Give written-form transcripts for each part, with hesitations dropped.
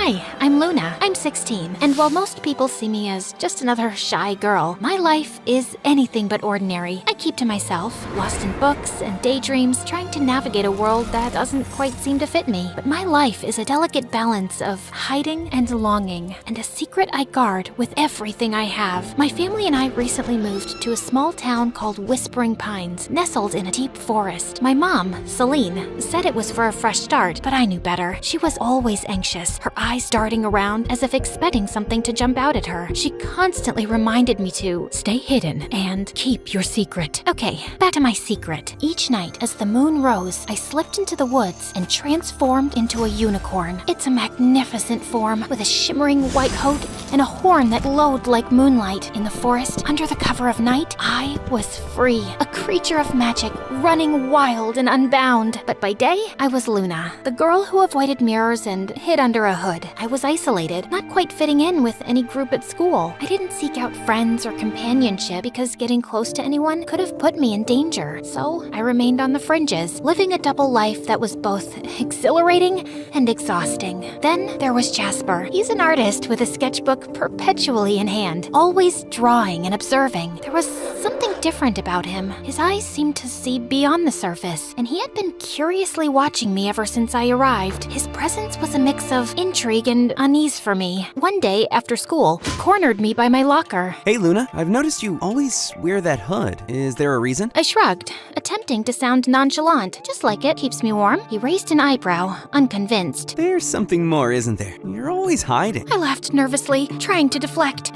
Hi, I'm Luna. I'm 16, and while most people see me as just another shy girl, my life is anything but ordinary. I keep to myself, lost in books and daydreams, trying to navigate a world that doesn't quite seem to fit me. But my life is a delicate balance of hiding and longing, and a secret I guard with everything I have. My family and I recently moved to a small town called Whispering Pines, nestled in a deep forest. My mom, Celine, said it was for a fresh start, but I knew better. She was always anxious, her eyes darting around as if expecting something to jump out at her. She constantly reminded me to stay hidden and keep your secret. Okay, back to my secret. Each night as the moon rose, I slipped into the woods and transformed into a unicorn. It's a magnificent form with a shimmering white coat and a horn that glowed like moonlight. In the forest, under the cover of night, I was free, a creature of magic, running wild and unbound. But by day, I was Luna, the girl who avoided mirrors and hid under a hood. I was isolated, not quite fitting in with any group at school. I didn't seek out friends or companionship because getting close to anyone could have put me in danger. So I remained on the fringes, living a double life that was both exhilarating and exhausting. Then there was Jasper. He's an artist with a sketchbook perpetually in hand, always drawing and observing. There was something different about him. His eyes seemed to see beyond the surface, and he had been curiously watching me ever since I arrived. His presence was a mix of intrigue and unease for me. One day after school, he cornered me by my locker. Hey Luna, I've noticed you always wear that hood. Is there a reason? I shrugged, attempting to sound nonchalant. Just like it keeps me warm. He raised an eyebrow, unconvinced. There's something more, isn't there? You're always hiding. I laughed nervously, trying to deflect.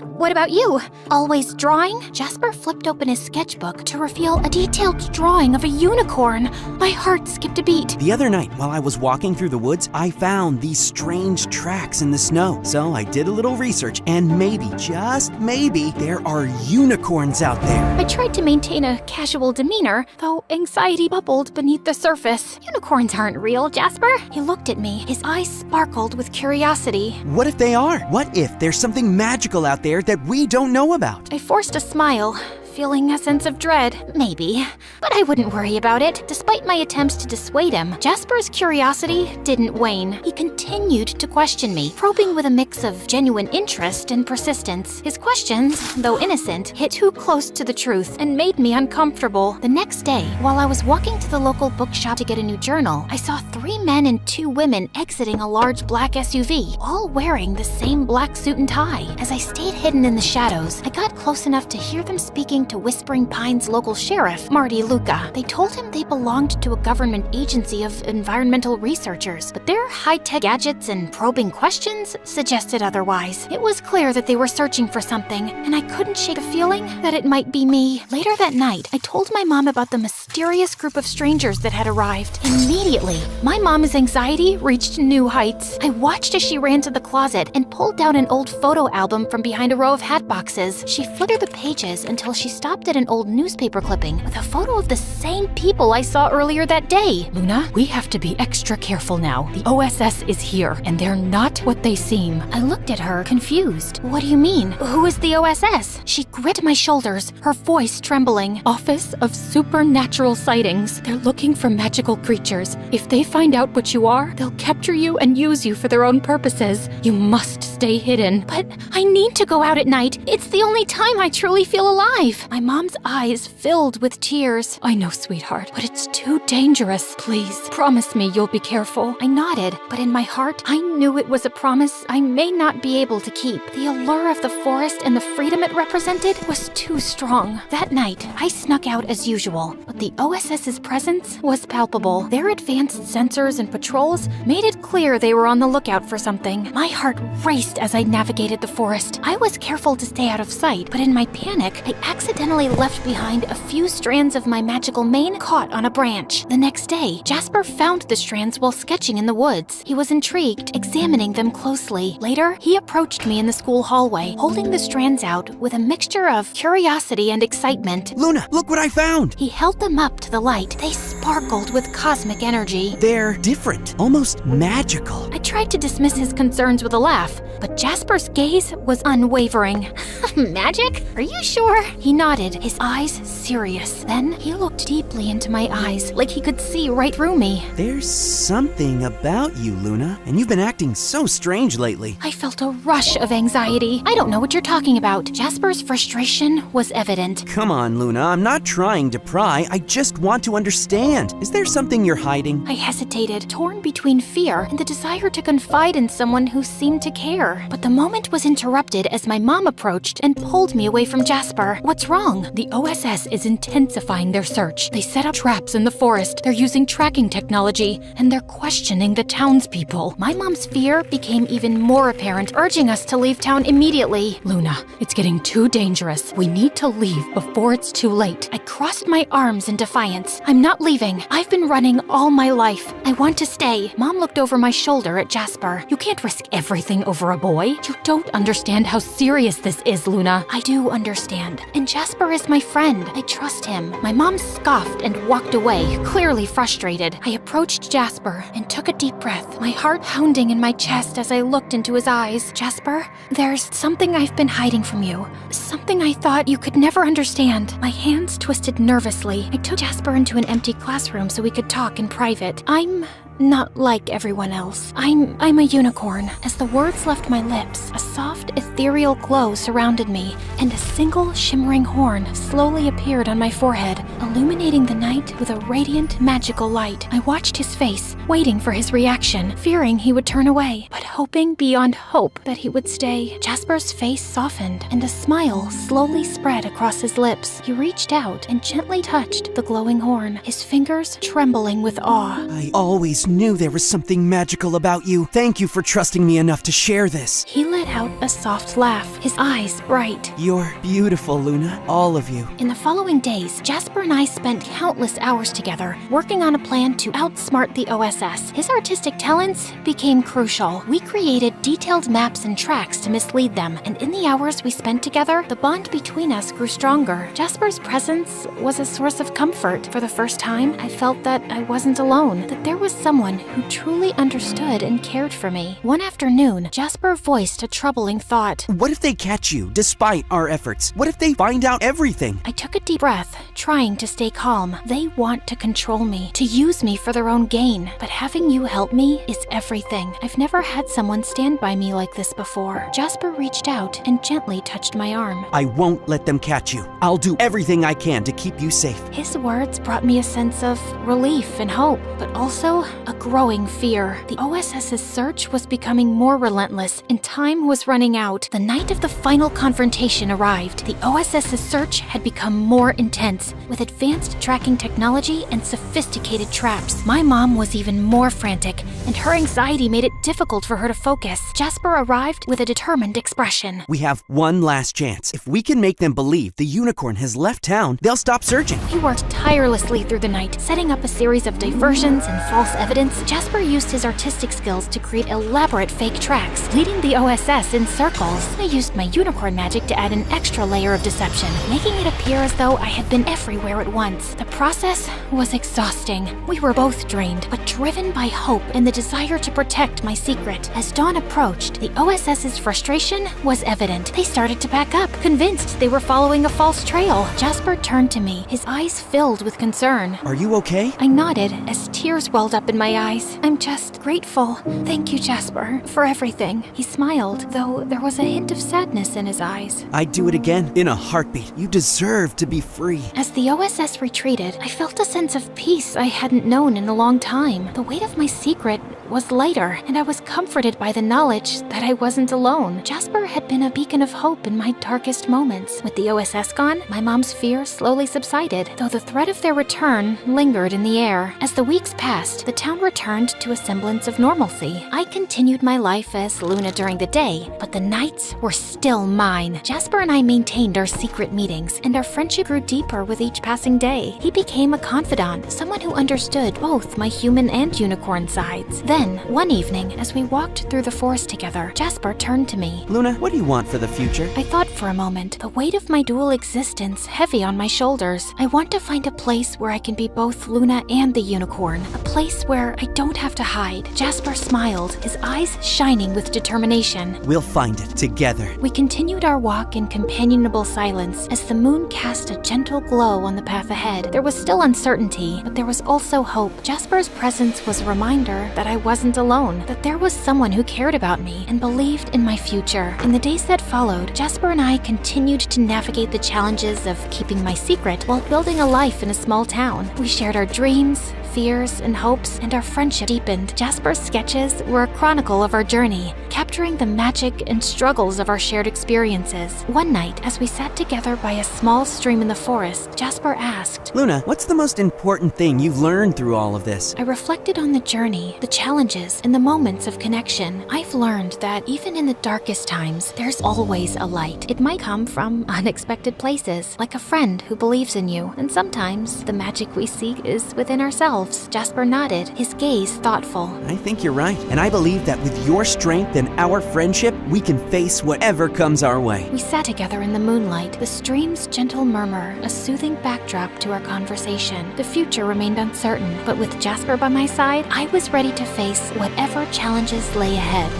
What about you? Always drawing? Jasper flipped open his sketchbook to reveal a detailed drawing of a unicorn. My heart skipped a beat. The other night, while I was walking through the woods, I found these strange tracks in the snow. So I did a little research, and maybe, just maybe, there are unicorns out there. I tried to maintain a casual demeanor, though anxiety bubbled beneath the surface. Unicorns aren't real, Jasper. He looked at me, his eyes sparkled with curiosity. What if they are? What if there's something magical out there that we don't know about? I forced a smile, feeling a sense of dread. Maybe. But I wouldn't worry about it. Despite my attempts to dissuade him, Jasper's curiosity didn't wane. He continued to question me, probing with a mix of genuine interest and persistence. His questions, though innocent, hit too close to the truth and made me uncomfortable. The next day, while I was walking to the local bookshop to get a new journal, I saw 3 men and 2 women exiting a large black SUV, all wearing the same black suit and tie. As I stayed hidden in the shadows, I got close enough to hear them speaking to Whispering Pines local sheriff, Marty Luca. They told him they belonged to a government agency of environmental researchers, but their high-tech gadgets and probing questions suggested otherwise. It was clear that they were searching for something, and I couldn't shake the feeling that it might be me. Later that night, I told my mom about the mysterious group of strangers that had arrived. Immediately, my mom's anxiety reached new heights. I watched as she ran to the closet and pulled down an old photo album from behind a row of hat boxes. She fluttered the pages until she stopped at an old newspaper clipping with a photo of the same people I saw earlier that day. Luna, we have to be extra careful now. The OSS is here, and they're not what they seem. I looked at her, confused. What do you mean? Who is the OSS? She gripped my shoulders, her voice trembling. Office of Supernatural Sightings. They're looking for magical creatures. If they find out what you are, they'll capture you and use you for their own purposes. You must stay hidden. But I need to go out at night. It's the only time I truly feel alive. My mom's eyes filled with tears. I know, sweetheart, but it's too dangerous. Please, promise me you'll be careful. I nodded, but in my heart, I knew it was a promise I may not be able to keep. The allure of the forest and the freedom it represented was too strong. That night, I snuck out as usual, but the OSS's presence was palpable. Their advanced sensors and patrols made it clear they were on the lookout for something. My heart raced as I navigated the forest. I was careful to stay out of sight, but in my panic, I accidentally left behind a few strands of my magical mane caught on a branch. The next day, Jasper found the strands while sketching in the woods. He was intrigued, examining them closely. Later, he approached me in the school hallway, holding the strands out with a mixture of curiosity and excitement. Luna, look what I found! He held them up to the light. They sparkled with cosmic energy. They're different, almost magical. I tried to dismiss his concerns with a laugh, but Jasper's gaze was unwavering. Magic? Are you sure? He nodded, his eyes serious. Then he looked deeply into my eyes, like he could see right through me. There's something about you, Luna, and you've been acting so strange lately. I felt a rush of anxiety. I don't know what you're talking about. Jasper's frustration was evident. Come on, Luna, I'm not trying to pry. I just want to understand. Is there something you're hiding? I hesitated, torn between fear and the desire to confide in someone who seemed to care. But the moment was interrupted as my mom approached and pulled me away from Jasper. What's wrong? The OSS is intensifying their search. They set up traps in the forest. They're using tracking technology, and they're questioning the townspeople. My mom's fear became even more apparent, urging us to leave town immediately. Luna, it's getting too dangerous. We need to leave before it's too late. I crossed my arms in defiance. I'm not leaving. I've been running all my life. I want to stay. Mom looked over my shoulder at Jasper. You can't risk everything over a boy. You don't understand how serious this is, Luna. I do understand. And Jasper is my friend. I trust him. My mom scoffed and walked away, clearly frustrated. I approached Jasper and took a deep breath, my heart pounding in my chest as I looked into his eyes. Jasper, there's something I've been hiding from you. Something I thought you could never understand. My hands twisted nervously. I took Jasper into an empty classroom so we could talk in private. I'm not like everyone else. I'm a unicorn. As the words left my lips, a soft, ethereal glow surrounded me, and a single shimmering horn slowly appeared on my forehead, illuminating the night with a radiant, magical light. I watched his face, waiting for his reaction, fearing he would turn away, but hoping beyond hope that he would stay. Jasper's face softened, and a smile slowly spread across his lips. He reached out and gently touched the glowing horn, his fingers trembling with awe. I always knew there was something magical about you. Thank you for trusting me enough to share this. He let out a soft laugh, his eyes bright. You're beautiful, Luna. All of you. In the following days, Jasper and I spent countless hours together, working on a plan to outsmart the OSS. His artistic talents became crucial. We created detailed maps and tracks to mislead them, and in the hours we spent together, the bond between us grew stronger. Jasper's presence was a source of comfort. For the first time, I felt that I wasn't alone, that there was someone who truly understood and cared for me. One afternoon, Jasper voiced a troubling thought. What if they catch you, despite our efforts? What if they find out everything? I took a deep breath, trying to stay calm. They want to control me, to use me for their own gain. But having you help me is everything. I've never had someone stand by me like this before. Jasper reached out and gently touched my arm. I won't let them catch you. I'll do everything I can to keep you safe. His words brought me a sense of relief and hope, but also a growing fear. The OSS's search was becoming more relentless, and time was running out. The night of the final confrontation arrived. The OSS's search had become more intense, with advanced tracking technology and sophisticated traps. My mom was even more frantic, and her anxiety made it difficult for her to focus. Jasper arrived with a determined expression. We have one last chance. If we can make them believe the unicorn has left town, they'll stop searching. He worked tirelessly through the night, setting up a series of diversions and false evidence. Jasper used his artistic skills to create elaborate fake tracks, leading the OSS in circles. I used my unicorn magic to add an extra layer of deception, making it appear as though I had been everywhere at once. The process was exhausting. We were both drained, but driven by hope and the desire to protect my secret. As dawn approached, the OSS's frustration was evident. They started to back up, convinced they were following a false trail. Jasper turned to me, his eyes filled with concern. Are you okay? I nodded as tears welled up in my eyes. I'm just grateful. Thank you, Jasper, for everything. He smiled, though there was a hint of sadness in his eyes. I'd do it again in a heartbeat. You deserve to be free. As the OSS retreated, I felt a sense of peace I hadn't known in a long time. The weight of my secret was lighter, and I was comforted by the knowledge that I wasn't alone. Jasper had been a beacon of hope in my darkest moments. With the OSS gone, my mom's fear slowly subsided, though the threat of their return lingered in the air. As the weeks passed, the town returned to a semblance of normalcy. I continued my life as Luna during the day, but the nights were still mine. Jasper and I maintained our secret meetings, and our friendship grew deeper with each passing day. He became a confidant, someone who understood both my human and unicorn sides. Then, Then, one evening, as we walked through the forest together, Jasper turned to me. Luna, what do you want for the future? I thought for a moment, the weight of my dual existence heavy on my shoulders. I want to find a place where I can be both Luna and the unicorn, a place where I don't have to hide. Jasper smiled, his eyes shining with determination. We'll find it together. We continued our walk in companionable silence as the moon cast a gentle glow on the path ahead. There was still uncertainty, but there was also hope. Jasper's presence was a reminder that I wasn't alone, that there was someone who cared about me and believed in my future. In the days that followed, Jasper and I continued to navigate the challenges of keeping my secret while building a life in a small town. We shared our dreams, fears, and hopes, and our friendship deepened. Jasper's sketches were a chronicle of our journey, capturing the magic and struggles of our shared experiences. One night, as we sat together by a small stream in the forest, Jasper asked, Luna, what's the most important thing you've learned through all of this? I reflected on the journey, the challenges, and the moments of connection. I've learned that even in the darkest times, there's always a light. It might come from unexpected places, like a friend who believes in you, and sometimes the magic we seek is within ourselves. Jasper nodded, his gaze thoughtful. I think you're right, and I believe that with your strength and our friendship, we can face whatever comes our way. We sat together in the moonlight, the stream's gentle murmur, a soothing backdrop to our conversation. The future remained uncertain, but with Jasper by my side, I was ready to face whatever challenges lay ahead.